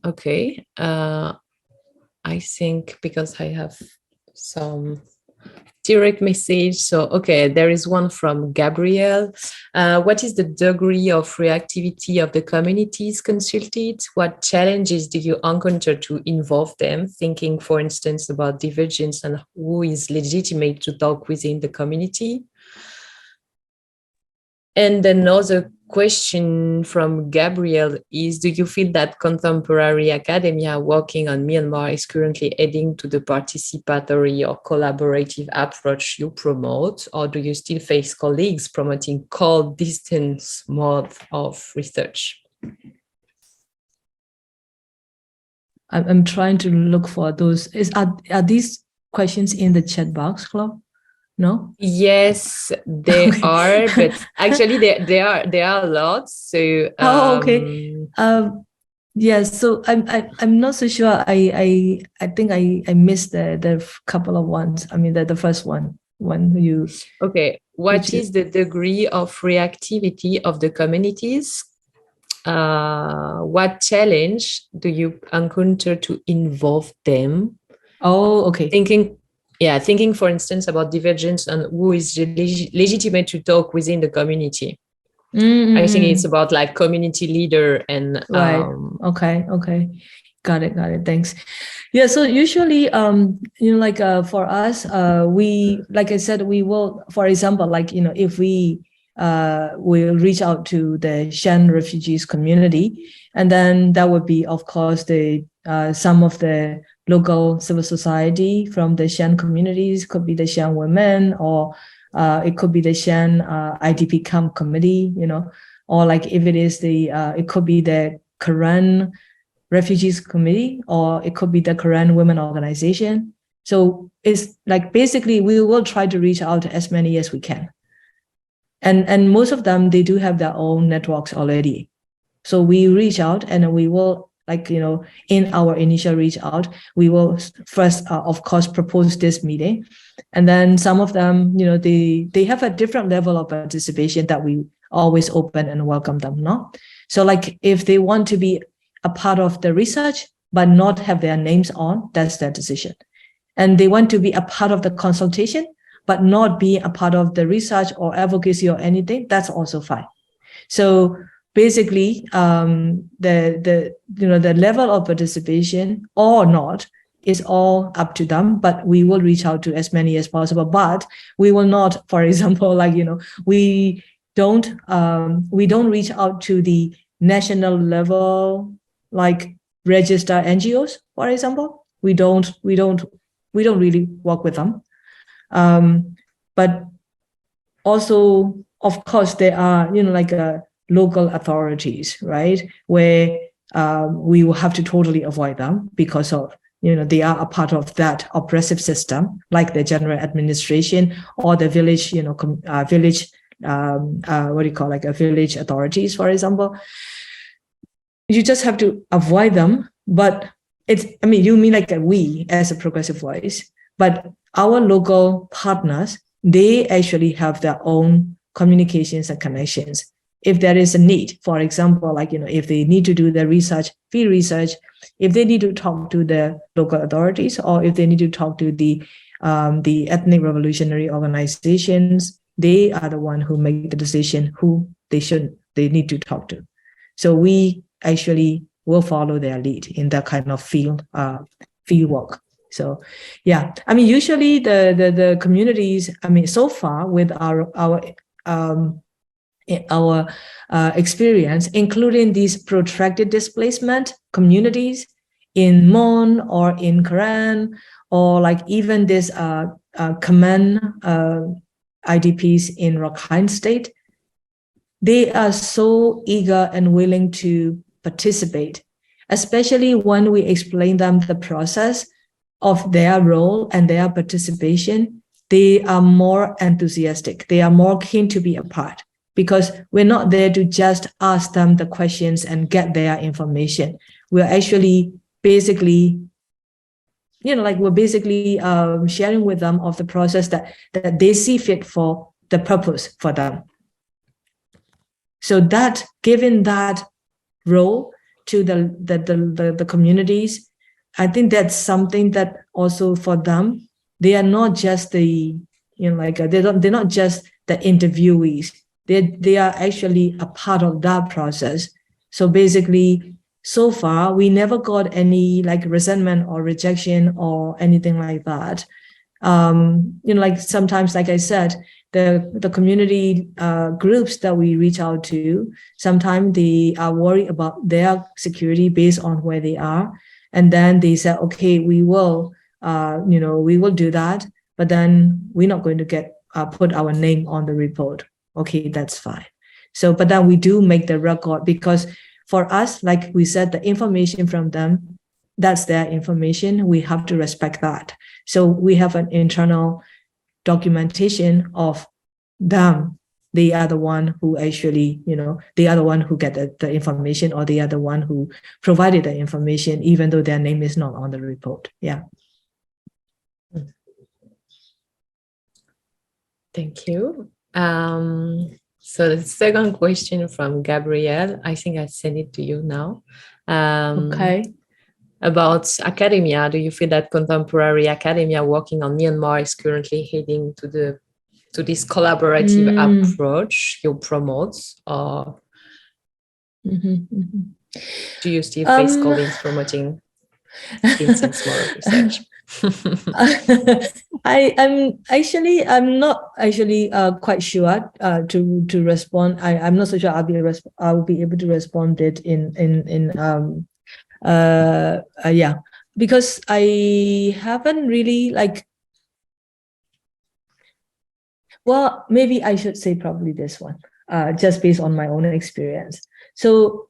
okay, I think because I have some direct message. So, okay, there is one from Gabrielle. What is the degree of reactivity of the communities consulted? What challenges do you encounter to involve them? Thinking, for instance, about divergence and who is legitimate to talk within the community. And another question from Gabriel is, do you feel that contemporary academia working on Myanmar is currently adding to the participatory or collaborative approach you promote, or do you still face colleagues promoting cold distance mode of research? I'm trying to look for those. Are these questions in the chat box, Club? No? Yes, they Okay. are, but actually there are lots. So okay. Yes, so I'm not so sure. I think I missed the couple of ones. I mean the first one you. Okay, what is the degree of reactivity of the communities? What challenge do you encounter to involve them? Oh, okay. Thinking, for instance, about divergence and who is legitimate to talk within the community. I think it's about like community leader and right. Okay. Got it. Thanks. Yeah. So usually, like for us, we, like I said, we will, for example, like, if we will reach out to the Shan refugees community, and then that would be, of course, the some of the local civil society from the Shan communities, could be the Shan women, or it could be the Shan IDP camp committee, or like if it is the it could be the Karen Refugees Committee, or it could be the Karen Women Organization. So it's like basically we will try to reach out to as many as we can. And most of them, they do have their own networks already. So we reach out and we will, like, in our initial reach out, we will first, of course, propose this meeting. And then some of them, they have a different level of participation that we always open and welcome them, no? So like if they want to be a part of the research, but not have their names on, that's their decision. And they want to be a part of the consultation, but not be a part of the research or advocacy or anything, that's also fine. So basically, the level of participation or not is all up to them, but we will reach out to as many as possible. But we will not, for example, like, we don't reach out to the national level, like register NGOs, for example. We don't really work with them. But also, of course, there are, like local authorities, right, where we will have to totally avoid them because of, they are a part of that oppressive system, like the general administration or the village, village, what do you call, like a village authorities, for example. You just have to avoid them. But you mean like we as a progressive voice, but our local partners, they actually have their own communications and connections. If there is a need, for example, like, if they need to do the research, field research, if they need to talk to the local authorities, or if they need to talk to the ethnic revolutionary organizations, they are the one who make the decision who they need to talk to. So we actually will follow their lead in that kind of field work. So yeah, usually the communities, so far with our experience, including these protracted displacement communities in Mon or in Karen, or like even this command IDPs in Rakhine State, they are so eager and willing to participate, especially when we explain them the process of their role and their participation. They are more enthusiastic. They are more keen to be a part, because we're not there to just ask them the questions and get their information. We're actually basically, we're basically sharing with them of the process that they see fit for the purpose for them. So that, given that role to the communities, I think that's something that also for them, they are not just the, they're not just the interviewees. They are actually a part of that process. So basically, so far, we never got any resentment or rejection or anything like that. Sometimes, like I said, the community groups that we reach out to, sometimes they are worried about their security based on where they are. And then they said, okay, we will do that, but then we're not going to put our name on the report. Okay, that's fine. So, but then we do make the record, because for us, like we said, the information from them, that's their information. We have to respect that. So we have an internal documentation of them. They are the one who actually, they are the one who get the information, or they are the one who provided the information, even though their name is not on the report. Yeah. Thank you. So the second question from Gabrielle, I think I send it to you now. Okay. About academia, do you feel that contemporary academia working on Myanmar is currently heading to this collaborative approach you promote, or do you still face colleagues promoting skills and smaller research? I'm not actually quite sure to respond. I'm not so sure I'll be able to respond it because I haven't really well, maybe I should say probably this one, just based on my own experience. So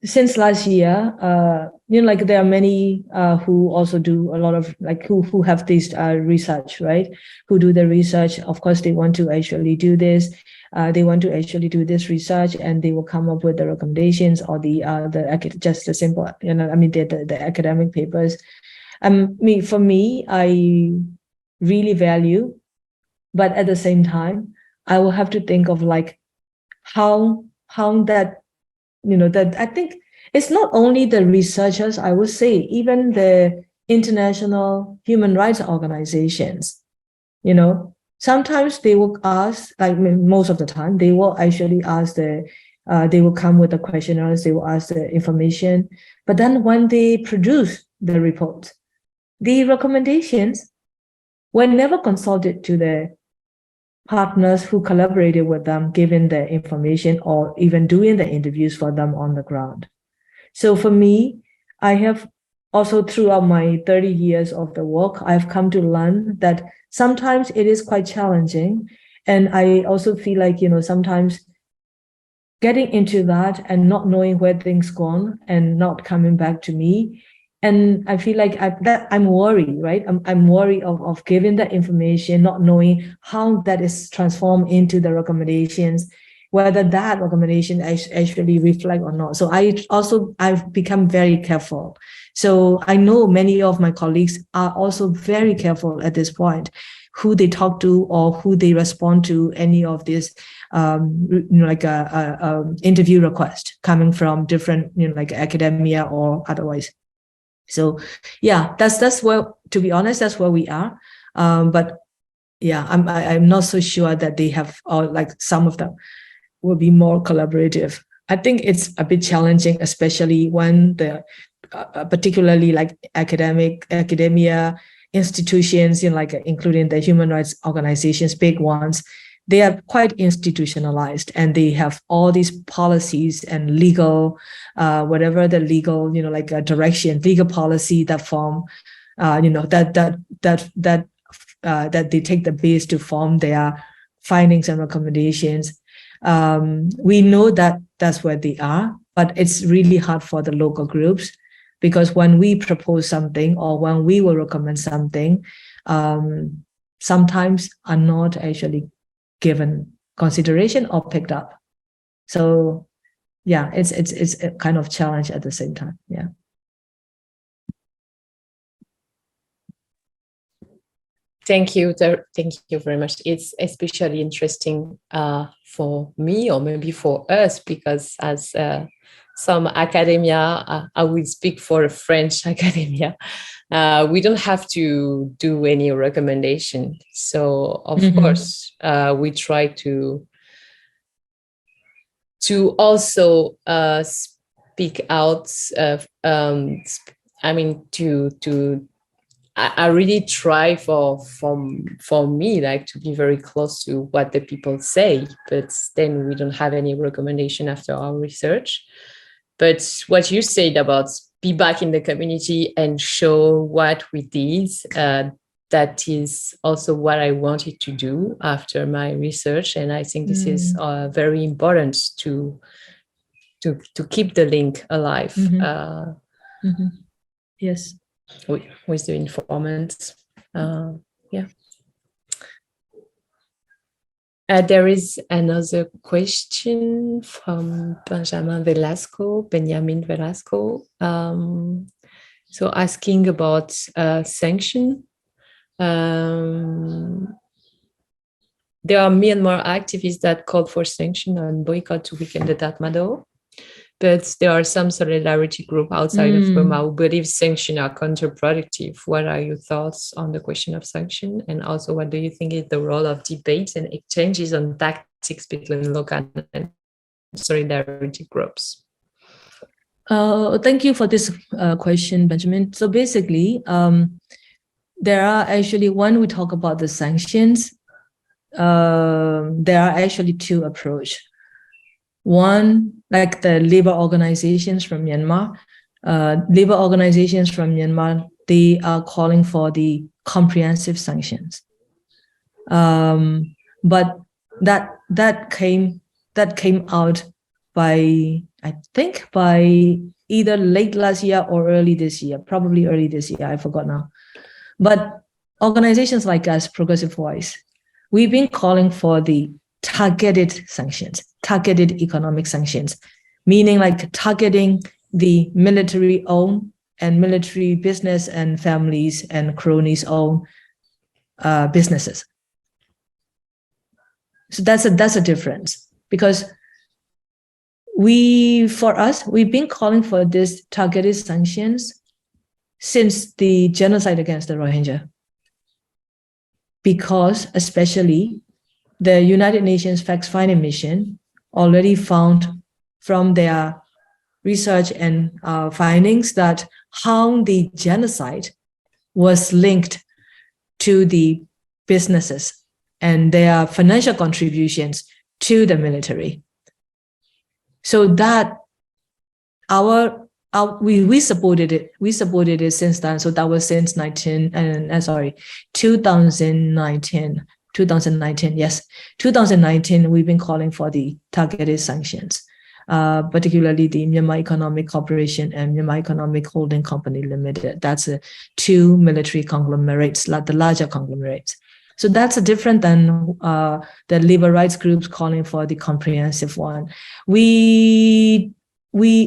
since last year, there are many who also do a lot of who have this research, right? Who do the research. Of course, they want to actually do this. They want to actually do this research, and they will come up with the recommendations or just the simple, the academic papers. For me, I really value, but at the same time, I will have to think of how that. That I think it's not only the researchers, I would say, even the international human rights organizations, sometimes they will ask, most of the time, they will actually ask they will come with the questionnaires, they will ask the information. But then when they produce the report, the recommendations were never consulted to the partners who collaborated with them, giving the information or even doing the interviews for them on the ground. So for me, I have also throughout my 30 years of the work, I've come to learn that sometimes it is quite challenging. And I also feel sometimes getting into that and not knowing where things gone and not coming back to me. And I feel I'm worried, right? I'm worried of giving that information, not knowing how that is transformed into the recommendations, whether that recommendation actually reflect or not. So I've become very careful. So I know many of my colleagues are also very careful at this point, who they talk to or who they respond to any of this, interview request coming from different, academia or otherwise. So yeah, that's where, to be honest, that's where we are. But yeah, I'm not so sure that they have, or some of them will be more collaborative. I think it's a bit challenging, especially when the particularly academia institutions, including the human rights organizations, big ones, they are quite institutionalized, and they have all these policies and legal, whatever the legal, direction, legal policy that form that they take the base to form their findings and recommendations. We know that that's where they are, but it's really hard for the local groups, because when we propose something or when we will recommend something, sometimes are not actually given consideration or picked up. So yeah, it's a kind of challenge at the same time. Yeah. Thank you very much. It's especially interesting for me, or maybe for us, because as some academia, I will speak for a French academia, we don't have to do any recommendation. So of course, we try to also speak out. I really try for me, like, to be very close to what the people say, but then we don't have any recommendation after our research. But what you said about be back in the community and show what we did, that is also what I wanted to do after my research. And I think this is very important to keep the link alive. Yes. With the informants. Yeah. There is another question from Benjamin Velasco. So asking about sanction. There are Myanmar activists that called for sanction and boycott to weaken the Tatmadaw. But there are some solidarity groups outside of Burma who believe sanctions are counterproductive. What are your thoughts on the question of sanction? And also, what do you think is the role of debates and exchanges on tactics between local and solidarity groups? Thank you for this question, Benjamin. So basically, there are actually, when we talk about the sanctions, there are actually two approaches. One, like the labor organizations from Myanmar, they are calling for the comprehensive sanctions. But that came out by, I think, by either late last year or early this year, probably early this year, I forgot now. But organizations like us, Progressive Voice, we've been calling for the targeted sanctions, targeted economic sanctions, meaning like targeting the military-owned and military business and families and cronies-owned businesses. So that's a difference, because we've been calling for this targeted sanctions since the genocide against the Rohingya, because especially the United Nations Fact-Finding Mission already found from their research and findings that how the genocide was linked to the businesses and their financial contributions to the military. So that we supported it. We supported it since then. So that was since 2019. 2019, yes. 2019, we've been calling for the targeted sanctions, particularly the Myanmar Economic Corporation and Myanmar Economic Holding Company Limited. That's two military conglomerates, like the larger conglomerates. So that's different than the labor rights groups calling for the comprehensive one. We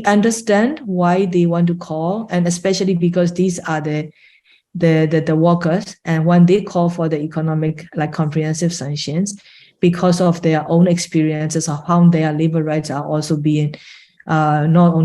understand why they want to call, and especially because these are the workers, and when they call for the economic, like, comprehensive sanctions, because of their own experiences of how their labor rights are also being not only